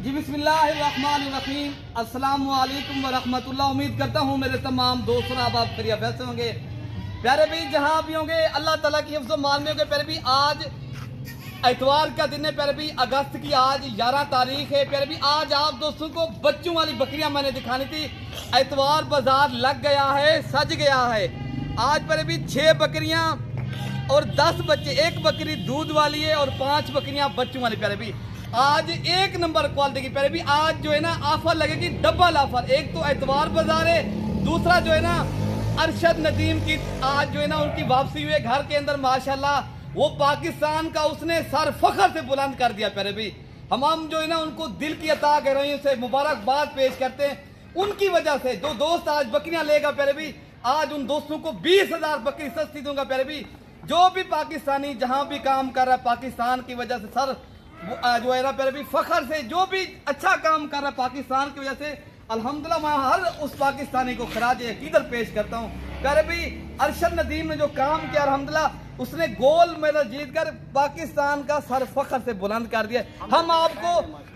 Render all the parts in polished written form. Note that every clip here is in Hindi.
जी बिस्मिल्लाहिर्रहमानिर्रहीम, अस्सलाम वालेकुम वरहमतुल्लाह। उम्मीद करता हूँ मेरे तमाम दोस्तों आप खैरियत वैसे होंगे। प्यारे भाई जहाँ भी होंगे अल्लाह ताला की हिफ्ज़ मान में होंगे। प्यारे भाई आज इतवार का दिन है। प्यारे भाई अगस्त की आज 11 तारीख है। प्यारे भाई आज आप दोस्तों को बच्चों वाली बकरियां मैंने दिखानी थी। इतवार बाजार लग गया है, सज गया है। आज प्यारे भाई 6 बकरियां और 10 बच्चे, एक बकरी दूध वाली है और 5 बकरियां बच्चों वाली। प्यारे भाई आज एक नंबर क्वालिटी की प्यारे भी आज जो है ना ऑफर लगेगी, डबल ऑफर। एक तो इतवार बाजार है, दूसरा जो है ना अरशद नदीम की आज जो है ना उनकी वापसी हुई है घर के अंदर। माशाल्लाह वो पाकिस्तान का उसने सर फख्र से बुलंद कर दिया। प्यारे भी हम जो है ना उनको दिल की अता गहराइयों से मुबारकबाद पेश करते हैं। उनकी वजह से जो दोस्त आज बकरियां लेगा प्यारे भी आज उन दोस्तों को 20,000 बकरी सस्ती दूंगा। प्यारे भी जो भी पाकिस्तानी जहां भी काम कर रहा है पाकिस्तान की वजह से सर जो है ना प्यारे भी फखर से जो भी अच्छा काम कर रहा है पाकिस्तान की वजह से अल्हम्दुलिल्लाह मैं हर उस पाकिस्तानी को खराज अकीदत पेश करता हूँ। प्यारे भी अरशद नदीम ने जो काम किया अल्हम्दुलिल्लाह उसने गोल्ड मेडल जीत कर पाकिस्तान का सर फखर से बुलंद कर दिया। हम आपको,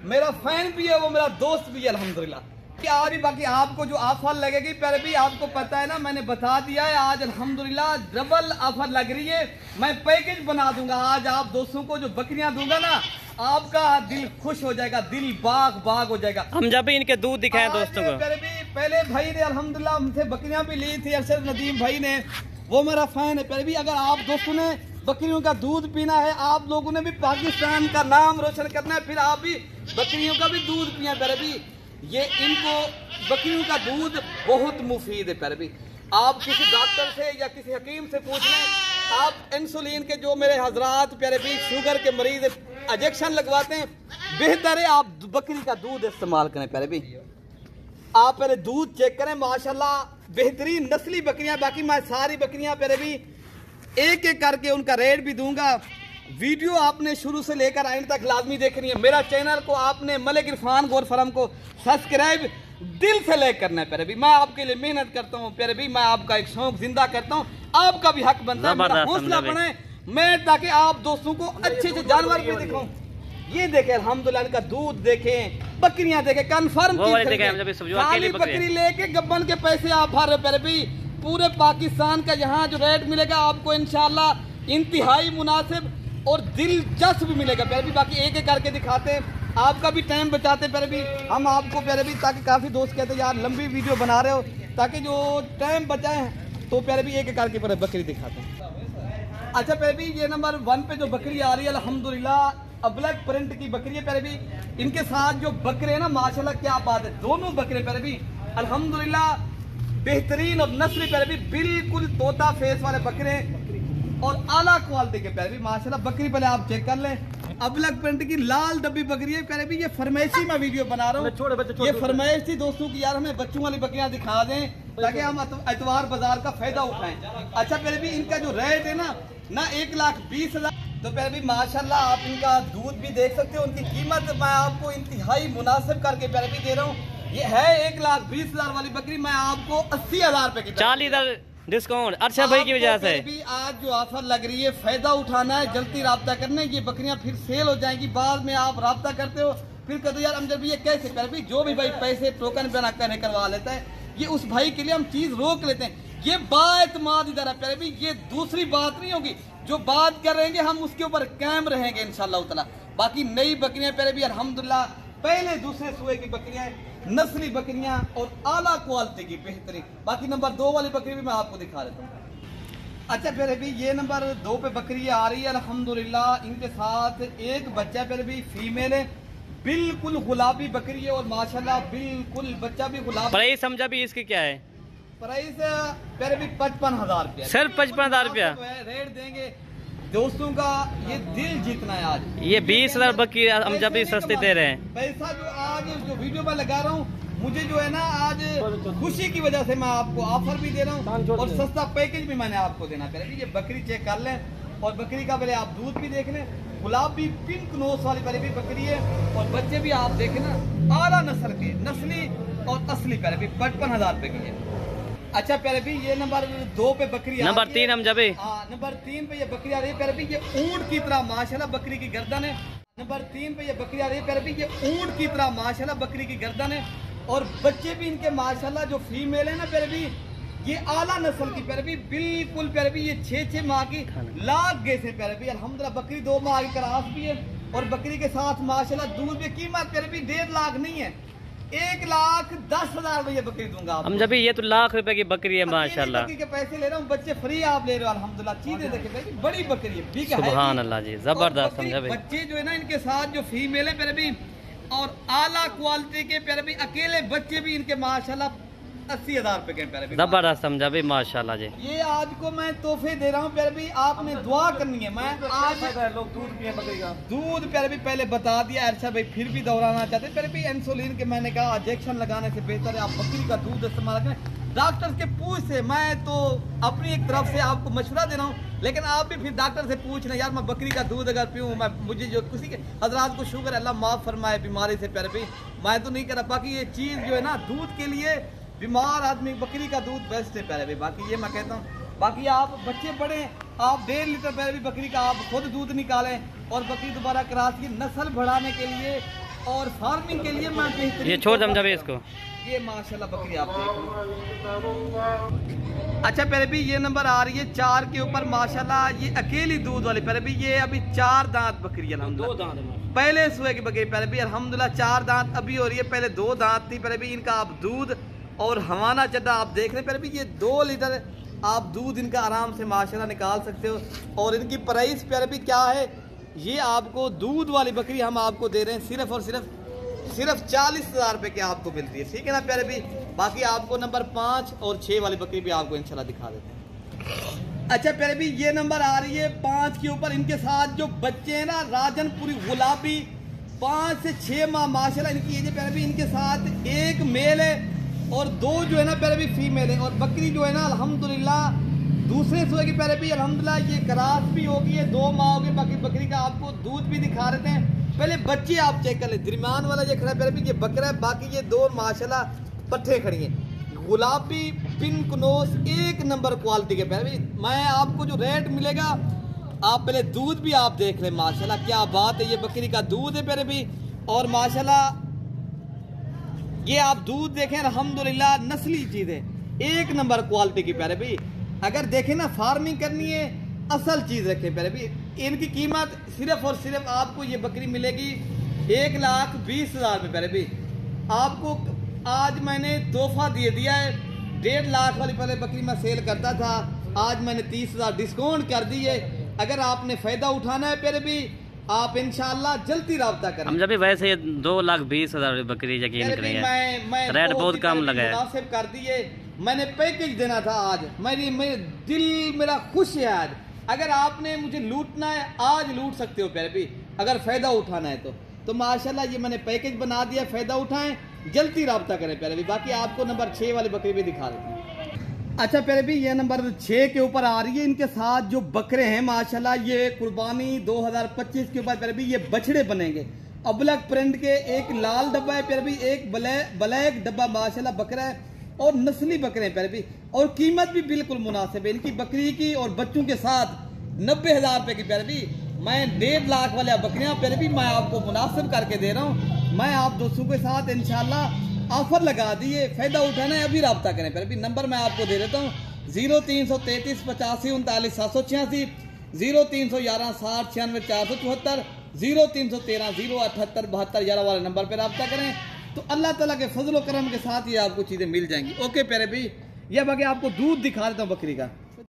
मेरा फैन भी है वो मेरा दोस्त भी है अल्हम्दुलिल्लाह। आज भी बाकी आपको जो ऑफर लगेगी प्यारे भी आपको पता है ना, मैंने बता दिया है। आज अल्हम्दुलिल्लाह डबल ऑफर लग रही है। मैं पैकेज बना दूंगा आज आप दोस्तों को जो बकरियां दूंगा ना आपका दिल खुश हो जाएगा, दिल बाग बाग हो जाएगा। हम जब भी इनके दूध दिखाएं दोस्तों को। पहले भाई ने अल्हम्दुलिल्लाह हमसे बकरियां भी ली थी, अरशद नदीम भाई ने, वो मेरा फैन है। पहले भी अगर आप दोस्तों ने बकरियों का दूध पीना है, आप लोगों ने भी पाकिस्तान का नाम रोशन करना है, फिर आप भी बकरियों का भी दूध पिए। पहले भी ये इनको बकरियों का दूध बहुत मुफीद है। प्यारे भी आप किसी डॉक्टर से या किसी हकीम से पूछ लें, आप इंसुलिन के जो मेरे हजरात प्यारे भी शुगर के मरीज इंजेक्शन लगवाते हैं, बेहतर है आप बकरी का दूध इस्तेमाल करें। प्यारे भी आप पहले दूध चेक करें, माशाल्लाह बेहतरीन नस्ली बकरियां। बाकी मैं सारी बकरियां प्यारे भी एक एक करके उनका रेट भी दूंगा। वीडियो आपने शुरू से लेकर एंड तक लाजमी देखनी है। मेरा चैनल को आपने मलिक इरफान गौर फरम को सब्सक्राइब दिल से ले करना है। प्यारे भी मैं आपके लिए मेहनत करता हूँ। प्यारे भी मैं आपका एक शौक जिंदा करता हूँ, आपका भी हक बनता है, मेरा हौसला बने मैं ताकि आप दोस्तों को अच्छे से जानवर भी दिखाऊं। ये देखें अल्हम्दुलिल्लाह इनका दूध देखें, बकरियां देखें, कन्फर्म खाली बकरी लेके गब्बन के पैसे आप भर रहे। प्यारे भी पूरे पाकिस्तान का यहाँ जो रेट मिलेगा आपको इंशाल्लाह इंतहाई मुनासिब और दिलचस्प मिलेगा। प्यारे भी बाकी एक एक करके दिखाते हैं, आपका भी टाइम बचाते। प्यारे भी हम आपको प्यारे भी ताकि काफ़ी दोस्त कहते हैं यार लंबी वीडियो बना रहे हो, ताकि जो टाइम बचाए तो प्यारे भी एक एक करके पर बकरी दिखाते हैं। अच्छा प्यारे भी ये नंबर 1 पे जो बकरी आ रही है अल्हम्दुलिल्लाह अब्लक प्रिंट की बकरी है। प्यारे भी इनके साथ जो बकरे हैं ना माशाल्लाह क्या बात है, दोनों बकरे प्यारे भी अल्हम्दुलिल्लाह बेहतरीन और नस्ली प्यारे भी बिल्कुल तोता फेस वाले बकरे और आला क्वालिटी के। प्यारे भी माशाल्लाह बकरी पहले आप चेक कर लें, अबलक प्रिंट की लाल डब्बी बकरी है। प्यारे भी ये फरमाइशी में वीडियो बना रहा हूँ, ये फरमाइश थी दोस्तों की यार हमें बच्चों वाली बकरियां दिखा दें ताकि हम इतवार बाजार का फायदा उठाएं। अच्छा प्यारे भी इनका जो रेट है ना 1,20,000। तो प्यारे भी माशाल्लाह आप इनका दूध भी देख सकते हो, उनकी कीमत मैं आपको इंतहाई मुनासिब करके प्यारे भी दे रहा हूँ। ये है 1,20,000 वाली बकरी, मैं आपको 80,000 रुपए की 40,000 डिस्काउंट अच्छा भाई की वजह से। भी आज जो ऑफर लग रही है फायदा उठाना है, जल्दी राब्ता करना है। ये बकरियां फिर सेल हो जाएंगी, बाद में आप राब्ता करते हो फिर कहते यार हम जब ये कैसे कर भी जो भी भाई पैसे टोकन बना कर करवा लेता है, ये उस भाई के लिए हम चीज रोक लेते हैं। ये बाएतमाद इधर है प्यारे भी, ये दूसरी बात नहीं होगी, जो बात करेंगे हम उसके ऊपर कायम रहेंगे इंशाल्लाह ताला। बाकी नई बकरियां प्यारे भी अल्हम्दुलिल्लाह पहले दूसरे सुए की बकरियां, नस्ली बकरियां और आला क्वालिटी की बेहतरीन। बाकी नंबर 2 वाली बकरी भी मैं आपको दिखा देता हूँ। अच्छा प्यारे भी ये नंबर 2 पे बकरी आ रही है अल्हम्दुलिल्लाह, इनके साथ एक बच्चा प्यारे भी फीमेल है, बिल्कुल गुलाबी बकरी है और माशाल्लाह बिल्कुल बच्चा भी गुलाबी। प्राइस समझा भी इसकी क्या है? प्राइस प्यारे भी 55,000 रुपया, सिर्फ 55,000 रुपया रेट देंगे दोस्तों का। ये दिल जीतना है आज, ये 20,000 बकरी हम जब भी सस्ते दे रहे हैं। पैसा जो आज जो वीडियो में लगा रहा हूँ मुझे जो है ना आज खुशी की वजह से मैं आपको ऑफर भी दे रहा हूँ और सस्ता पैकेज भी मैंने आपको देना। पहले ये बकरी चेक कर लें और बकरी का पहले आप दूध भी देख लें, गुलाबी पिंक नोस वाली पहले भी बकरी है और बच्चे भी आप देखें ना आला नस्ल के, नस्ली और असली पहले भी 55,000 रुपए की है। अच्छा प्यारे भी ये नंबर 2 पे बकरी नंबर 3 हम जब नंबर 3 पे ये बकरी आ रही है प्यारे भी, ये ऊंट की तरह माशाल्लाह बकरी की गर्दन है नंबर 3 पे ये बकरी आ रही है प्यारे भी, ये ऊंट की तरह माशाल्लाह बकरी की गर्दन है और बच्चे भी इनके माशाल्लाह जो फीमेल है ना प्यारे भी, ये आला नस्ल की प्यारे भी, बिल्कुल प्यारे भी, ये 6 माह की लाख गए से प्यारे भी अल्हम्दुलिल्लाह। बकरी 2 माह की क्रॉस भी है और बकरी के साथ माशाल्लाह दूध की कीमत प्यारे भी 1.5 लाख नहीं है, 1,10,000 रुपये बकरी दूंगा आप। हम जब ये तो लाख रुपए की बकरी है माशाल्लाह। बकरी के पैसे ले रहा हूँ, बच्चे फ्री आप ले रहे हो अल्हम्दुलिल्लाह। चीजें देखिए बड़ी बकरी है, बिग है, सुभान अल्लाह जी, जबरदस्त समझा भाई। बच्चे जो है ना इनके साथ जो फीमेल है प्यारे भी और आला क्वालिटी के प्यारे भी, अकेले बच्चे भी इनके माशाल्लाह 80,000 रुपए के प्यारे भी, जबरदस्त समझा भाई माशाल्लाह जी। ये आज को मैं तोहफे दे रहा हूँ प्यारे भी, आपने दुआ करनी है। मैं आज लोग दूध पिए बकरी का दूध प्यारे भी पहले बता दिया अर्शद भाई, फिर भी दोहराना चाहते प्यारे भी, इंसुलिन के मैंने कहा इंजेक्शन लगाने से बेहतर है आप बकरी का दूध इस्तेमाल करें। डॉक्टर के पूछ से, मैं तो अपनी एक तरफ से आपको मशवरा दे रहा हूँ, लेकिन आप भी फिर डॉक्टर से पूछ लें यार मैं बकरी का दूध अगर पीऊँ, मैं मुझे जो किसी के हजरात को शुगर अल्लाह माफ़ फरमाए बीमारी से प्यारे भी, मैं तो नहीं कर रहा। बाकी ये चीज़ जो है ना दूध के लिए बीमार आदमी बकरी का दूध बेस्ट है प्यारे भी, बाकी ये मैं कहता हूँ। बाकी आप बच्चे बड़े, आप 1.5 लीटर प्यारे भी बकरी का आप खुद दूध निकालें और बकरी दोबारा क्रॉस की नस्ल बढ़ाने के लिए और फार्मिंग के लिए मैं बेहतरीन। ये छोड़ समझा भाई इसको, ये माशाल्लाह बकरी आप देख लो। अच्छा प्यारे भी ये नंबर आ रही है 4 के ऊपर माशाल्लाह, ये अकेली दूध वाली प्यारे भी, ये अभी 4 दांत बकरी है, 2 दांत पहले सुबह की बकरी प्यारे भी अल्हम्दुलिल्लाह 4 दांत अभी हो रही है, पहले 2 दांत थी प्यारे भी। इनका आप दूध और हवाना चड्डा आप देख रहे हैं प्यारे भी, ये 2 लीटर आप दूध इनका आराम से माशाल्लाह निकाल सकते हो। और इनकी प्राइस प्यारे भी क्या है, ये आपको दूध वाली बकरी हम आपको दे रहे हैं सिर्फ और सिर्फ 40,000 रुपये की आपको मिलती है, ठीक है ना प्यारे भी। बाकी आपको नंबर 5 और 6 वाली बकरी भी आपको इंशाल्लाह दिखा देते हैं। अच्छा प्यारे भी ये नंबर आ रही है 5 के ऊपर, इनके साथ जो बच्चे हैं ना राजनपुरी गुलाबी 5 से 6 माह माशाल्लाह इनकी एज है प्यारे भी। इनके साथ एक मेल है और 2 जो है ना प्यारे भी फीमेल है और बकरी जो है ना अल्हम्दुलिल्लाह दूसरे सुबह की प्यारे भी अल्हम्दुलिल्लाह ये क्रॉस भी होगी है, 2 माह हो गए। बाकी बकरी का आपको दूध भी दिखा रहे हैं, पहले बच्चे आप चेक कर ले। दरमियान वाला ये खड़ा है प्यारे भी, ये बकरा है, बाकी ये 2 माशाल्लाह पट्ठे खड़ी हैं। गुलाबी पिंक नोस 1 नंबर क्वालिटी के प्यारे भी। मैं आपको जो रेट मिलेगा आप पहले दूध भी आप देख ले माशाल्लाह क्या बात है, ये बकरी का दूध है प्यारे भी। और माशाल्लाह ये आप दूध देखें अल्हम्दुलिल्लाह नस्ली चीज है, 1 नंबर क्वालिटी की प्यारे भी। अगर देखें ना फार्मिंग करनी है असल चीज रखें प्यारे भी। इनकी कीमत सिर्फ और सिर्फ आपको ये बकरी मिलेगी 1,20,000 रुपये प्यारे भी। आपको आज मैंने तोहफा दिया है, 1.5 लाख वाली पहले बकरी मैं सेल करता था, आज मैंने 30,000 डिस्काउंट कर दी है। अगर आपने फायदा उठाना है प्यारे भी आप इंशाल्लाह जल्दी राब्ता करें। हम जब भी वैसे 2,20,000 बकरी यकीन करें, मैं रेट बहुत कम लगा है, मुनासिब कर दिए। मैंने पैकेज देना था आज, मेरे दिल मेरा खुश है आज। अगर आपने मुझे लूटना है आज लूट सकते हो प्यारे भी, अगर फायदा उठाना है तो माशाल्लाह ये मैंने पैकेज बना दिया, फायदा उठाएं, जल्दी राब्ता करें प्यारे भी। बाकी आपको नंबर 6 वाली बकरी भी दिखा देते हैं। अच्छा प्यारे भी ये नंबर 6 के ऊपर आ रही है, इनके साथ जो बकरे हैं माशाल्लाह ये कुर्बानी 2025 के ऊपर प्यारे भी ये बछड़े बनेंगे। अबलक प्रिंट के, एक लाल डब्बा है प्यारे भी, एक ब्लैक डब्बा माशाल्लाह बकरा है और नस्ली बकरे हैं प्यारे भी। और कीमत भी बिल्कुल मुनासिब है इनकी बकरी की और बच्चों के साथ 90,000 रुपये की प्यारे भी। मैं 1.5 लाख वाले बकरियां प्यारे भी मैं आपको मुनासिब करके दे रहा हूँ। मैं आप दोस्तों के साथ इंशाल्लाह ऑफर लगा दिए, फायदा उठाना है अभी राब्ता करें प्यारे भी। नंबर मैं आपको दे देता हूँ 0333 85 39 786, 0311 60 96 474, 0313 078 72 11 वाले नंबर पर राब्ता करें तो अल्लाह ताला के फजल व करम के साथ ये आपको चीज़ें मिल जाएंगी। ओके प्यारे भी, ये बाकी आपको दूध दिखा देता हूँ बकरी का।